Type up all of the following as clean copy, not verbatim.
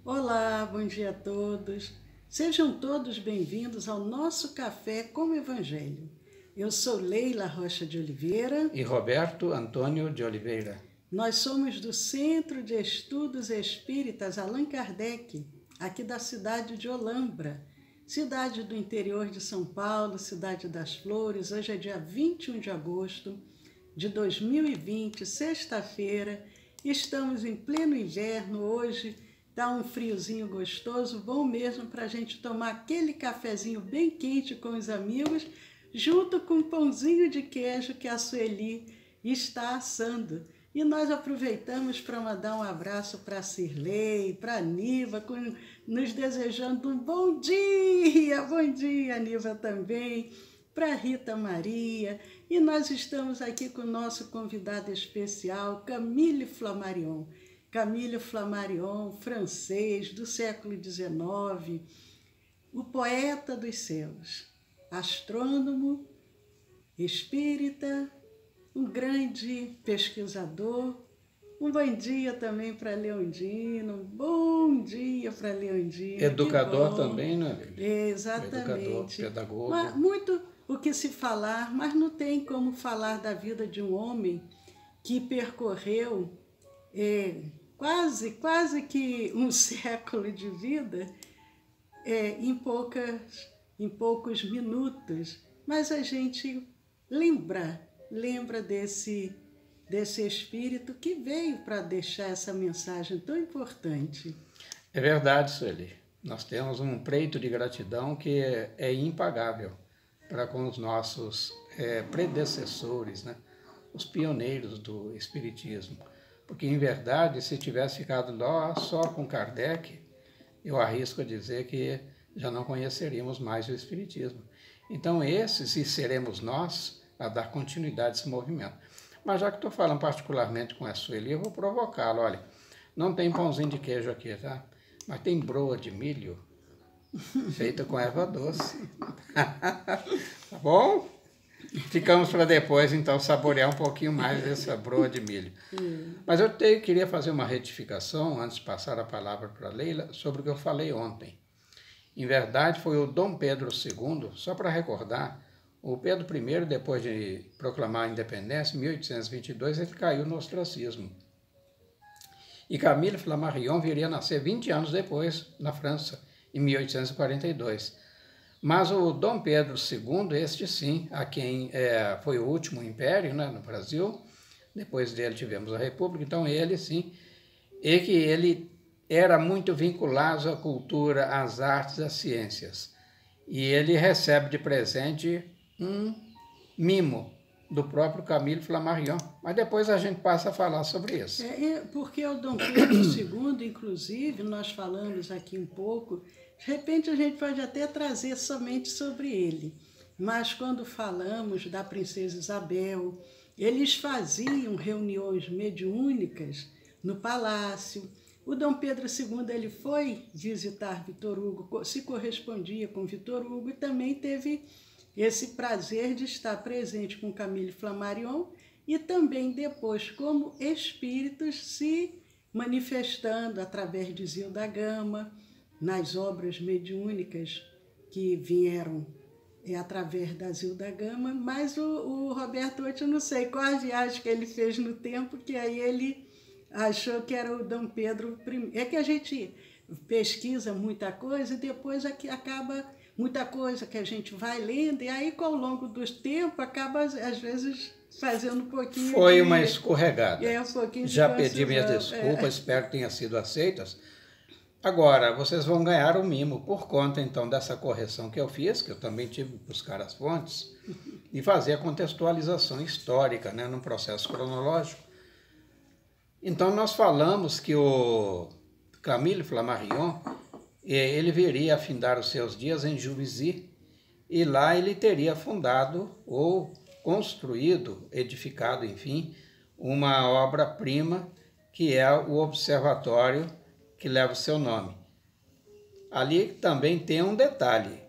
Olá, bom dia a todos. Sejam todos bem-vindos ao nosso Café com o Evangelho. Eu sou Leila Rocha de Oliveira. E Roberto Antônio de Oliveira. Nós somos do Centro de Estudos Espíritas Allan Kardec, aqui da cidade de Olambra, cidade do interior de São Paulo, cidade das Flores. Hoje é dia 21 de agosto de 2020, sexta-feira. Estamos em pleno inverno hoje. Dá um friozinho gostoso, bom mesmo para a gente tomar aquele cafezinho bem quente com os amigos, junto com um pãozinho de queijo que a Sueli está assando. E nós aproveitamos para mandar um abraço para a Cirlei, para a Niva, nos desejando um bom dia, Niva também, para Rita Maria. E nós estamos aqui com o nosso convidado especial, Camille Flammarion. Camille Flammarion, francês do século XIX, o poeta dos céus, astrônomo, espírita, um grande pesquisador. Um bom dia também para Leondino, um bom dia para Leondino. Educador também, não é? Exatamente. Educador, pedagogo. Mas muito o que se falar, mas não tem como falar da vida de um homem que percorreu quase que um século de vida em poucos minutos. Mas a gente lembra desse espírito que veio para deixar essa mensagem tão importante. É verdade, Sueli. Nós temos um preito de gratidão que é impagável para com os nossos predecessores, né? Os pioneiros do Espiritismo. Porque, em verdade, se tivesse ficado lá só com Kardec, eu arrisco a dizer que já não conheceríamos mais o Espiritismo. Então, esses e seremos nós a dar continuidade a esse movimento. Mas já que estou falando particularmente com a Sueli, eu vou provocá-lo. Olha, não tem pãozinho de queijo aqui, tá? Mas tem broa de milho feita com erva doce. Tá bom? Ficamos para depois, então, saborear um pouquinho mais dessa broa de milho. Mas eu queria fazer uma retificação, antes de passar a palavra para a Leila, sobre o que eu falei ontem. Em verdade, foi o Dom Pedro II, só para recordar, o Pedro I, depois de proclamar a independência, em 1822, ele caiu no ostracismo. E Camille Flammarion viria a nascer 20 anos depois, na França, em 1842. Mas o Dom Pedro II, este sim, a quem foi o último império, né, no Brasil, depois dele tivemos a República, então ele sim, e que ele era muito vinculado à cultura, às artes, às ciências. E ele recebe de presente um mimo do próprio Camille Flammarion. Mas depois a gente passa a falar sobre isso. Porque o Dom Pedro II, inclusive, nós falamos aqui um pouco, de repente a gente pode até trazer somente sobre ele. Mas quando falamos da Princesa Isabel, eles faziam reuniões mediúnicas no palácio. O Dom Pedro II ele foi visitar Vitor Hugo, se correspondia com Vitor Hugo e também teve esse prazer de estar presente com Camille Flammarion e também depois como espíritos se manifestando através de Zilda Gama, nas obras mediúnicas que vieram através da Zilda Gama, mas o Roberto hoje eu não sei qual a viagem que ele fez no tempo, que aí ele achou que era o Dom Pedro I. É que a gente pesquisa muita coisa e depois aqui acaba muita coisa que a gente vai lendo, e aí, ao longo do tempo, acaba, às vezes, fazendo um pouquinho Foi uma escorregada. Um pouquinho de já pedi minhas desculpas, espero que tenham sido aceitas. Agora, vocês vão ganhar o mimo por conta, então, dessa correção que eu fiz, que eu também tive que buscar as fontes, e fazer a contextualização histórica, né, num processo cronológico. Então, nós falamos que o Camille Flammarion, ele viria a findar os seus dias em Juvisy, e lá ele teria fundado ou construído, edificado, enfim, uma obra-prima que é o observatório que leva o seu nome. Ali também tem um detalhe,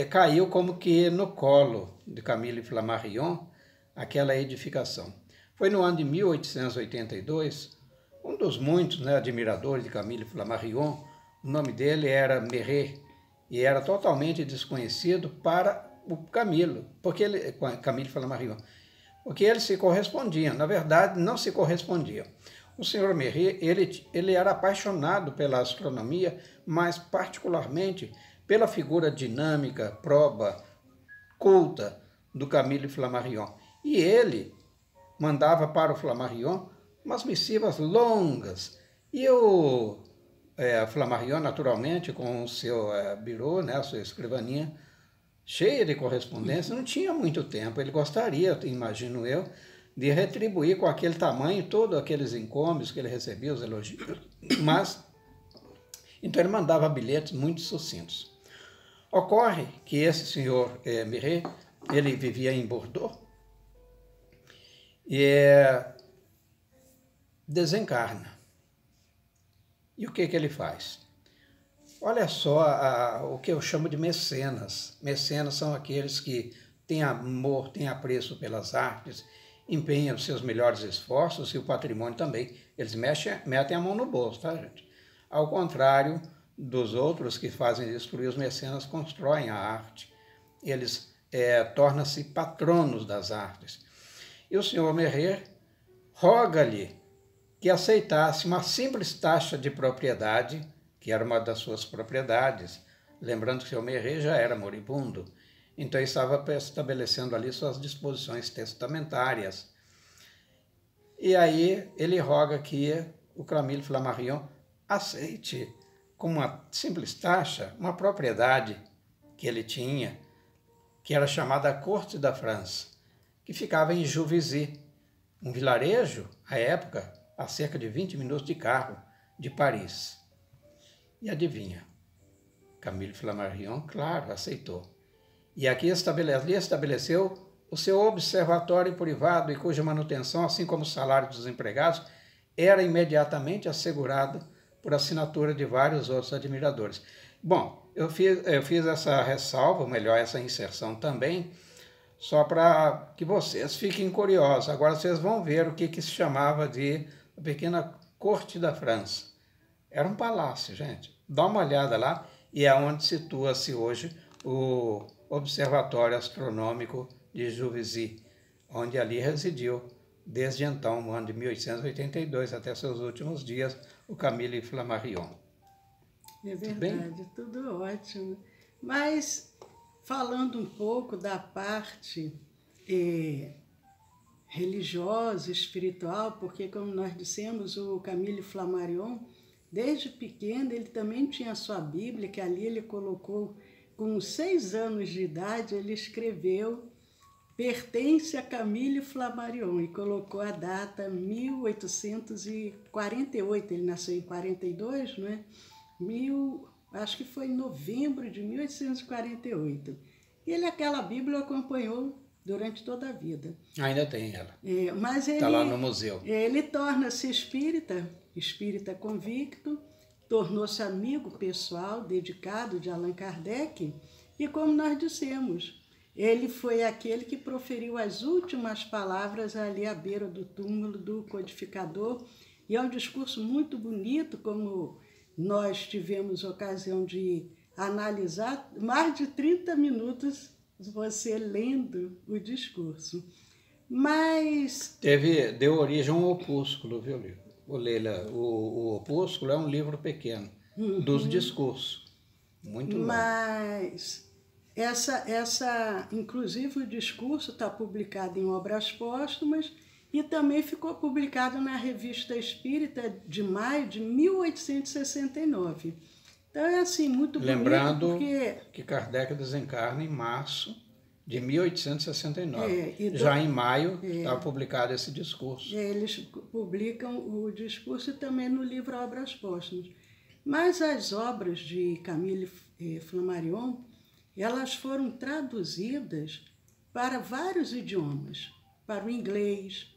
caiu como que no colo de Camille Flammarion aquela edificação. Foi no ano de 1882, Um dos muitos, né, admiradores de Camille Flammarion, o nome dele era Méret, e era totalmente desconhecido para o Camille Flammarion, porque eles se correspondiam. Na verdade, não se correspondiam. O senhor Méret, ele era apaixonado pela astronomia, mas particularmente pela figura dinâmica, proba, culta do Camille Flammarion. E ele mandava para o Flammarion umas missivas longas. E o Flammarion, naturalmente, com o seu birô, né, a sua escrivaninha, cheia de correspondência, não tinha muito tempo. Ele gostaria, imagino eu, de retribuir com aquele tamanho todos aqueles encômios que ele recebia, os elogios. Mas, então ele mandava bilhetes muito sucintos. Ocorre que esse senhor Méret, ele vivia em Bordeaux e desencarna. E o que ele faz? Olha só o que eu chamo de mecenas. Mecenas são aqueles que têm amor, têm apreço pelas artes, empenham os seus melhores esforços e o patrimônio também. Eles metem a mão no bolso, tá, gente? Ao contrário dos outros que fazem destruir, os mecenas constroem a arte. Eles tornam-se patronos das artes. E o senhor Méret roga-lhe que aceitasse uma simples taxa de propriedade, que era uma das suas propriedades. Lembrando que o senhor Méret já era moribundo, então estava estabelecendo ali suas disposições testamentárias. E aí ele roga que o Camille Flammarion aceite, como uma simples taxa, uma propriedade que ele tinha, que era chamada Corte da França, que ficava em Juvisy, um vilarejo, à época, a cerca de 20 minutos de carro de Paris. E adivinha? Camille Flammarion, claro, aceitou. E aqui estabeleceu o seu observatório privado, e cuja manutenção, assim como o salário dos empregados, era imediatamente assegurado por assinatura de vários outros admiradores. Bom, eu fiz essa ressalva, ou melhor, essa inserção também, só para que vocês fiquem curiosos. Agora vocês vão ver o que se chamava de a pequena Corte da França. Era um palácio, gente. Dá uma olhada lá, e é onde situa-se hoje o Observatório Astronômico de Juvisy, onde ali residiu, desde então, no ano de 1882, até seus últimos dias, o Camille Flammarion. É verdade, tudo ótimo. Mas, falando um pouco da parte religiosa, espiritual, porque, como nós dissemos, o Camille Flammarion, desde pequeno, ele também tinha a sua Bíblia, que ali ele colocou, com 6 anos de idade, ele escreveu "Pertence a Camille Flammarion", e colocou a data 1848, ele nasceu em 42, não é? Acho que foi em novembro de 1848. E ele, aquela Bíblia, acompanhou durante toda a vida. Ainda tem ela. Mas ele, está lá no museu. Ele torna-se espírita convicto, tornou-se amigo pessoal, dedicado de Allan Kardec, e como nós dissemos, ele foi aquele que proferiu as últimas palavras ali à beira do túmulo do codificador, e é um discurso muito bonito, como nós tivemos ocasião de analisar, mais de 30 minutos você lendo o discurso. Mas... deu origem a um opúsculo, viu, Leila? O opúsculo é um livro pequeno, dos discursos. Muito bom. Mas inclusive o discurso está publicado em obras póstumas e também ficou publicado na Revista Espírita de maio de 1869. Então é assim, muito bonito. Lembrando que Kardec desencarna em março de 1869. Já em maio estava publicado esse discurso. Eles publicam o discurso também no livro Obras Póstumas. Mas as obras de Camille Flammarion, elas foram traduzidas para vários idiomas, para o inglês,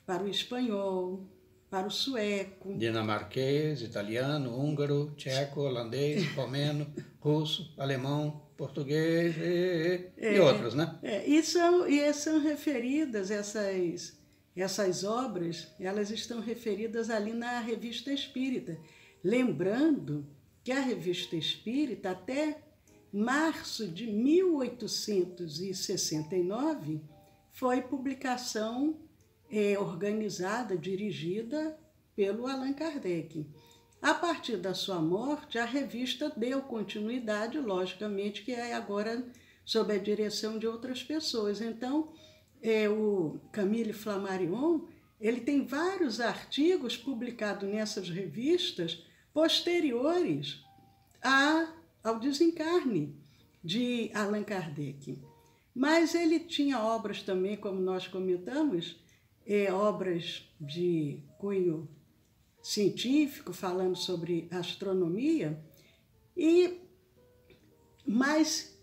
para o espanhol, para o sueco, dinamarquês, italiano, húngaro, tcheco, holandês, romeno, russo, alemão, português e outros, né? E são referidas essas obras, elas estão referidas ali na Revista Espírita. Lembrando que a Revista Espírita, até março de 1869, foi publicação organizada, dirigida pelo Allan Kardec. A partir da sua morte, a revista deu continuidade, logicamente, que é agora sob a direção de outras pessoas. Então, o Camille Flammarion, ele tem vários artigos publicados nessas revistas posteriores ao desencarne de Allan Kardec. Mas ele tinha obras também, como nós comentamos, obras de cunho científico, falando sobre astronomia, mas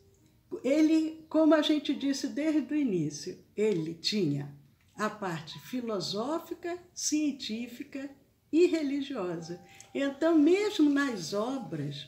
ele, como a gente disse desde o início, ele tinha a parte filosófica, científica e religiosa. Então, mesmo nas obras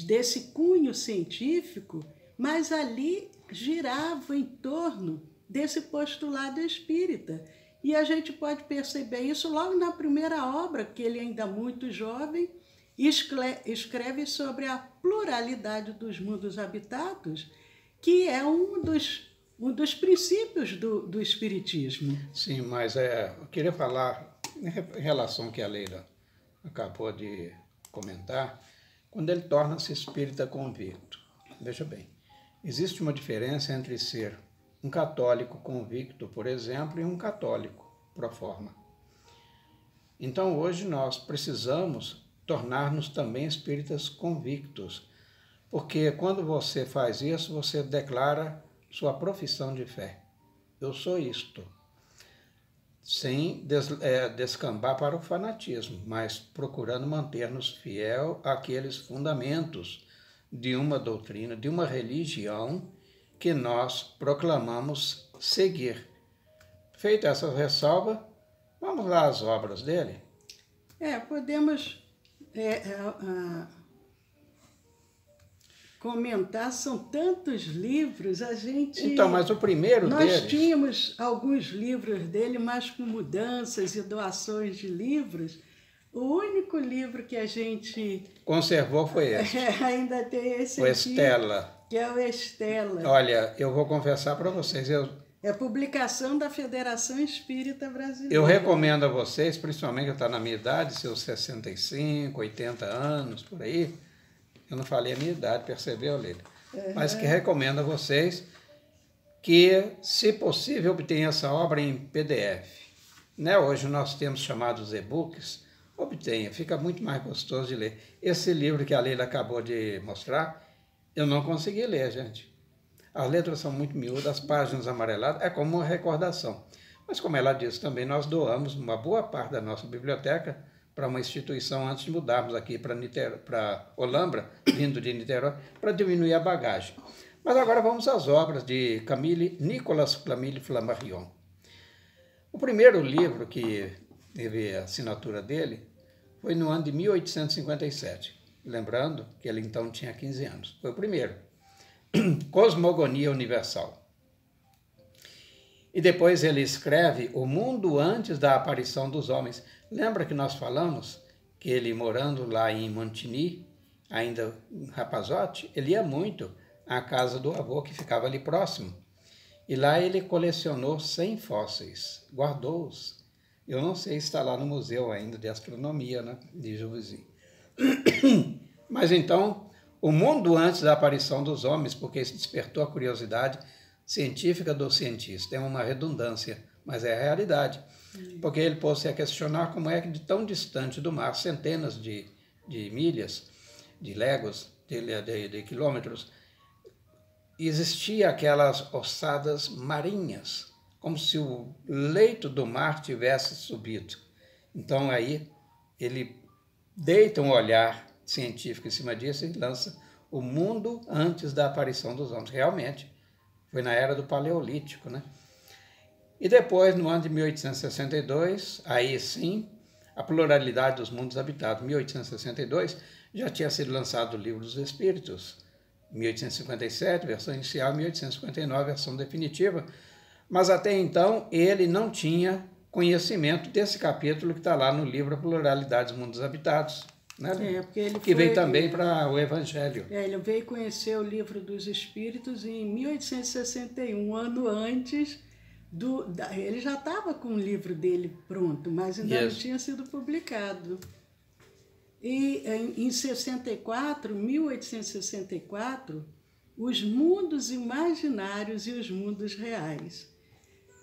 desse cunho científico, mas ali girava em torno desse postulado espírita. E a gente pode perceber isso logo na primeira obra, que ele ainda muito jovem, escreve sobre a pluralidade dos mundos habitados, que é um dos princípios do Espiritismo. Sim, mas eu queria falar em relação ao que a Leila acabou de comentar, quando ele torna-se espírita convicto. Veja bem, existe uma diferença entre ser um católico convicto, por exemplo, e um católico pro forma. Então, hoje nós precisamos tornar-nos também espíritas convictos, porque quando você faz isso, você declara sua profissão de fé. Eu sou isto. Sem descambar para o fanatismo, mas procurando manter-nos fiel àqueles fundamentos de uma doutrina, de uma religião que nós proclamamos seguir. Feita essa ressalva, vamos lá às obras dele? Podemos comentar, são tantos livros, a gente... Então, mas o primeiro deles... Nós tínhamos alguns livros dele, mas com mudanças e doações de livros. O único livro que a gente... conservou foi esse. Ainda tem esse o aqui, Estela. Que é o Estela. Olha, eu vou confessar para vocês, é publicação da Federação Espírita Brasileira. Eu recomendo a vocês, principalmente que está na minha idade, seus 65, 80 anos, por aí. Eu não falei a minha idade, percebeu, Leila? Mas que recomendo a vocês que, se possível, obtenham essa obra em PDF. Né? Hoje nós temos chamados e-books. Obtenha, fica muito mais gostoso de ler. Esse livro que a Leila acabou de mostrar, eu não consegui ler, gente. As letras são muito miúdas, as páginas amareladas, é como uma recordação. Mas como ela disse também, nós doamos uma boa parte da nossa biblioteca para uma instituição antes de mudarmos aqui para Olambra, vindo de Niterói, para diminuir a bagagem. Mas agora vamos às obras de Nicolas Camille Flammarion. O primeiro livro que teve a assinatura dele foi no ano de 1857. Lembrando que ele então tinha 15 anos. Foi o primeiro. Cosmogonia Universal. E depois ele escreve O Mundo Antes da Aparição dos Homens. Lembra que nós falamos que ele, morando lá em Montigny, ainda em Rapazote, ele ia muito à casa do avô, que ficava ali próximo. E lá ele colecionou 100 fósseis, guardou-os. Eu não sei se está lá no Museu ainda de Astronomia, né, de Juvisy. Mas então, O Mundo Antes da Aparição dos Homens, porque isso despertou a curiosidade científica do cientista. É uma redundância, mas é a realidade. Porque ele pôs-se a questionar como é que de tão distante do mar, centenas de milhas, de léguas, de quilômetros, existia aquelas ossadas marinhas, como se o leito do mar tivesse subido. Então aí ele deita um olhar científico em cima disso e lança O Mundo Antes da Aparição dos Homens. Realmente, foi na era do Paleolítico, né? E depois, no ano de 1862, aí sim, A Pluralidade dos Mundos Habitados. Em 1862, já tinha sido lançado o Livro dos Espíritos. 1857, versão inicial, 1859, versão definitiva. Mas até então ele não tinha conhecimento desse capítulo que está lá no livro A Pluralidade dos Mundos Habitados, né? Porque ele que veio também para o Evangelho. Ele veio conhecer o Livro dos Espíritos em 1861, um ano antes ele já estava com o livro dele pronto, mas ainda não tinha sido publicado. E em 1864, Os Mundos Imaginários e os Mundos Reais.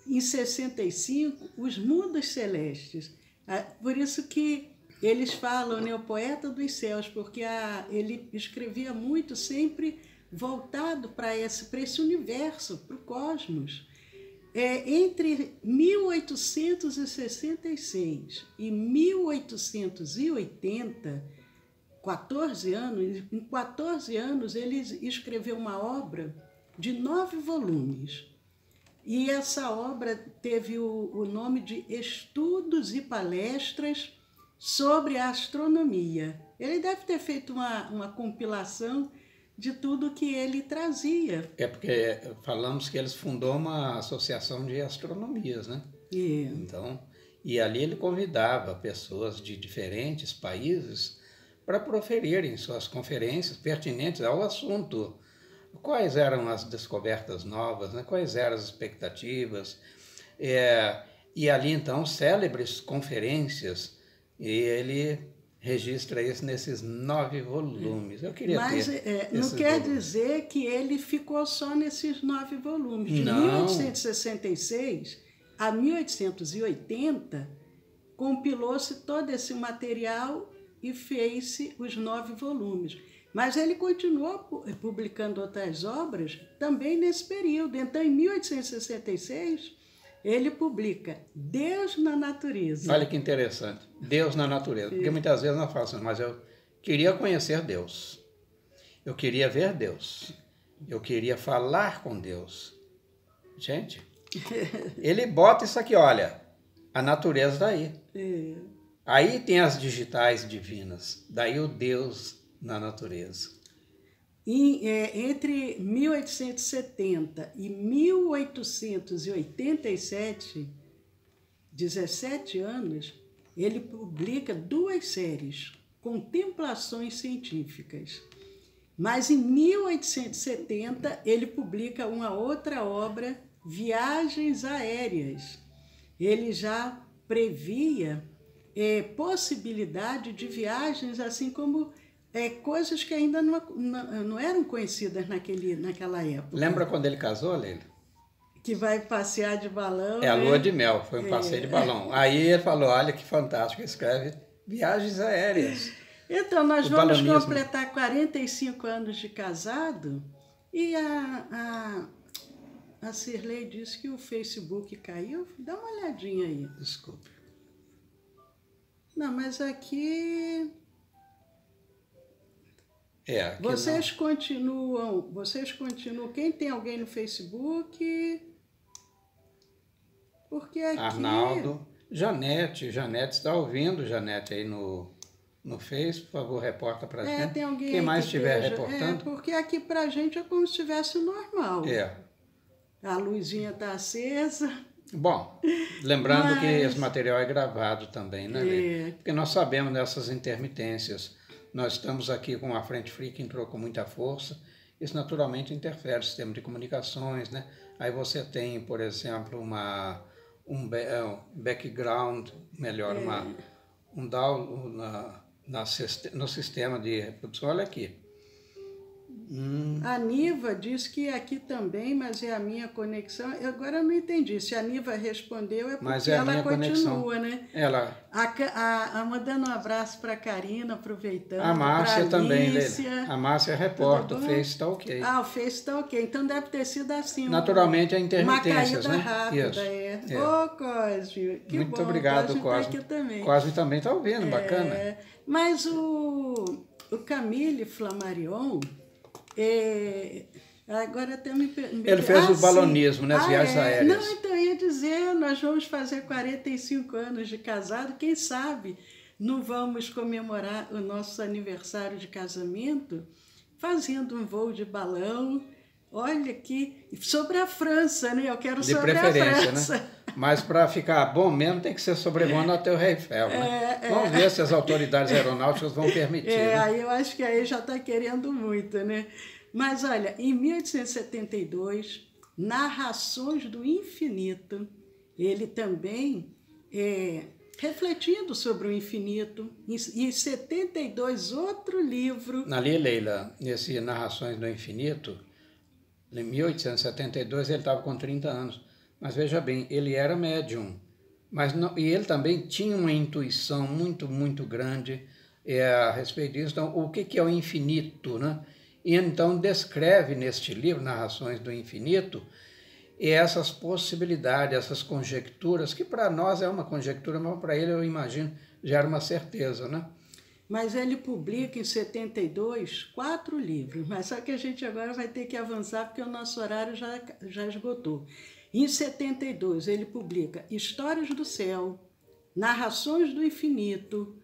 Em 65, Os Mundos Celestes. Por isso que eles falam, né, o poeta dos céus, porque ele escrevia muito sempre voltado para esse universo, para o cosmos. Entre 1866 e 1880, 14 anos, em 14 anos ele escreveu uma obra de 9 volumes. E essa obra teve o nome de Estudos e Palestras sobre a Astronomia. Ele deve ter feito uma compilação de tudo que ele trazia. Porque falamos que eles fundou uma associação de astronomias, né? Então, e ali ele convidava pessoas de diferentes países para proferirem suas conferências pertinentes ao assunto. Quais eram as descobertas novas, né? Quais eram as expectativas. E ali, então, célebres conferências, e ele registra isso nesses 9 volumes. Eu queria ter não quer dizer que ele ficou só nesses 9 volumes. De 1866 a 1880, compilou-se todo esse material e fez-se os 9 volumes. Mas ele continuou publicando outras obras também nesse período. Então, em 1866, ele publica Deus na Natureza. Olha que interessante, Deus na Natureza. Porque muitas vezes nós falamos assim, mas eu queria conhecer Deus, eu queria ver Deus, eu queria falar com Deus. Gente, ele bota isso aqui, olha, a natureza está aí. Aí tem as digitais divinas, daí o Deus na natureza. Entre 1870 e 1887, 17 anos, ele publica 2 séries, Contemplações Científicas. Mas em 1870, ele publica uma outra obra, Viagens Aéreas. Ele já previa possibilidade de viagens, assim como coisas que ainda não eram conhecidas naquela época. Lembra quando ele casou, Leila? Que vai passear de balão. A lua de mel, foi um passeio de balão. Aí ele falou, olha que fantástico, escreve Viagens Aéreas. Então, nós vamos completar 45 anos de casado e a Cirlei disse que o Facebook caiu. Dá uma olhadinha aí. Desculpe. Não, mas aqui... Aqui vocês continuam, quem tem alguém no Facebook, porque aqui... Arnaldo, Janete está ouvindo, Janete, aí no Face, por favor, reporta pra gente. Tem alguém quem mais que estiver reportando. Porque aqui pra gente é como se estivesse normal. A luzinha está acesa. Bom, lembrando que esse material é gravado também, né, Leila? Porque nós sabemos dessas intermitências. Nós estamos aqui com a frente fria que entrou com muita força. Isso naturalmente interfere no sistema de comunicações, né? Aí você tem, por exemplo, um background, melhor, um down no sistema de reprodução. Olha aqui. A Niva diz que aqui também, mas é a minha conexão. Agora eu não entendi. Se a Niva respondeu, porque ela continua, né? Mandando um abraço para a Karina, aproveitando. A Márcia também, Leila. A Márcia reporta, o Face está ok. O Face está ok. Então deve ter sido assim. Naturalmente, a intermitências, uma caída né? rápida, Ô, Cosme, que muito bom. obrigado, Cosme. Cosme também está ouvindo, bacana. Mas o Camille Flammarion... agora até ele fez o balonismo, né? As viagens aéreas. Não, então eu ia dizer, nós vamos fazer 45 anos de casado, quem sabe não vamos comemorar o nosso aniversário de casamento fazendo um voo de balão Olha aqui, sobre a França, né? Eu quero De sobre a preferência, França. né? Mas para ficar bom mesmo tem que ser sobrevoando a Torre Eiffel, né? Vamos ver se as autoridades aeronáuticas vão permitir. Né? Aí eu acho que aí já está querendo muito, né? Mas olha, em 1872, Narrações do Infinito, ele também, refletindo sobre o infinito, em 72, outro livro. Ali, Leila, nesse Narrações do Infinito, em 1872 ele estava com 30 anos. Mas veja bem, ele era médium. Mas não, e ele também tinha uma intuição muito grande a respeito disso. Então, o que é o infinito, né? E então descreve neste livro, Narrações do Infinito, essas possibilidades, essas conjecturas, que para nós é uma conjectura, mas para ele, eu imagino, já era uma certeza, né? Mas ele publica em 72 4 livros, mas só que a gente agora vai ter que avançar porque o nosso horário já esgotou. Em 72 ele publica Histórias do Céu, Narrações do Infinito,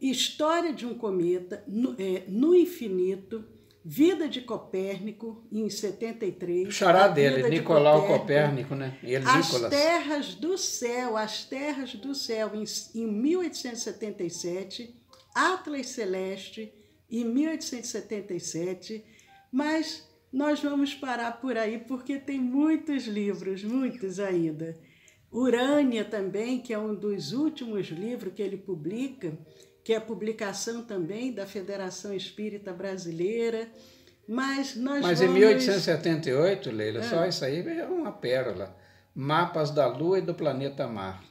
História de um Cometa, No Infinito, Vida de Copérnico, em 73. O xará dele, Nicolau Copérnico, né? E ele, As Nicolas. Terras do Céu, em 1877. Atlas Celeste, em 1877, mas nós vamos parar por aí porque tem muitos livros, muitos ainda. Urânia também, que é um dos últimos livros que ele publica, que é a publicação também da Federação Espírita Brasileira. Mas em 1878, Leila, só isso aí é uma pérola. Mapas da Lua e do planeta Marte.